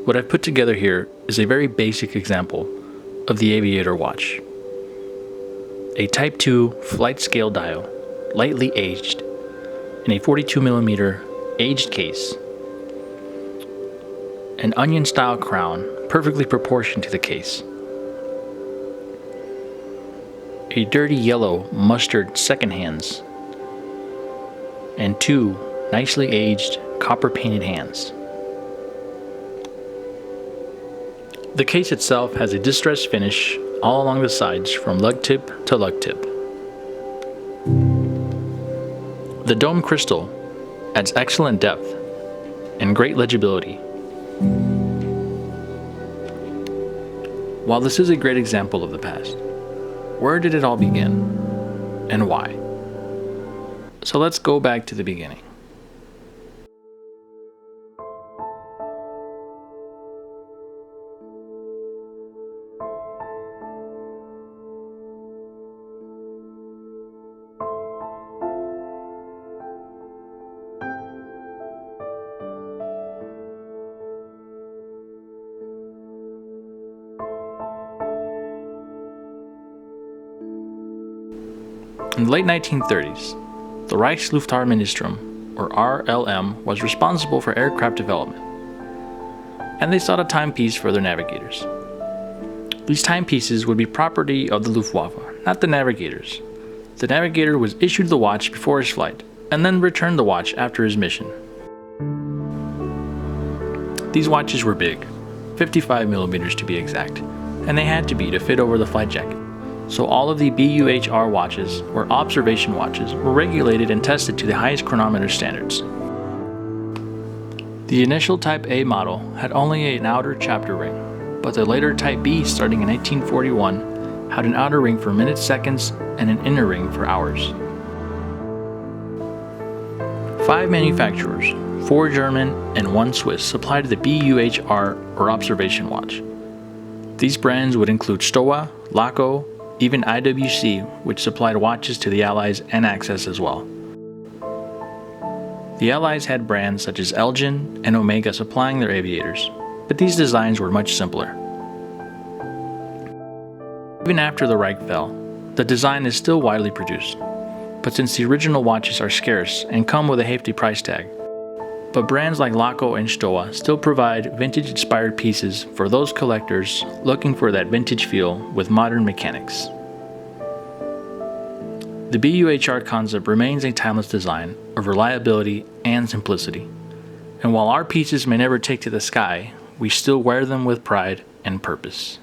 What I've put together here is a very basic example of the aviator watch. A Type 2 flight scale dial, lightly aged, in a 42mm aged case. An onion-style crown, perfectly proportioned to the case. A dirty yellow mustard second hands. And 2 nicely aged copper-painted hands. The case itself has a distressed finish all along the sides from lug tip to lug tip. The dome crystal adds excellent depth and great legibility. While this is a great example of the past, where did it all begin and why? So let's go back to the beginning. In the late 1930s, the Reichsluftfahrtministerium, or RLM, was responsible for aircraft development, and they sought a timepiece for their navigators. These timepieces would be property of the Luftwaffe, not the navigators. The navigator was issued the watch before his flight, and then returned the watch after his mission. These watches were big, 55mm to be exact, and they had to be to fit over the flight jacket. So all of the B-uhr watches, or observation watches, were regulated and tested to the highest chronometer standards. The initial Type A model had only an outer chapter ring, but the later Type B, starting in 1841, had an outer ring for minutes, seconds, and an inner ring for hours. 5 manufacturers, 4 German and 1 Swiss, supplied the B-uhr, or observation watch. These brands would include Stowa, Laco, even IWC, which supplied watches to the Allies and Axis as well. The Allies had brands such as Elgin and Omega supplying their aviators, but these designs were much simpler. Even after the Reich fell, the design is still widely produced, but since the original watches are scarce and come with a hefty price tag, but brands like Laco and Stowa still provide vintage-inspired pieces for those collectors looking for that vintage feel with modern mechanics. The B-uhr concept remains a timeless design of reliability and simplicity, and while our pieces may never take to the sky, we still wear them with pride and purpose.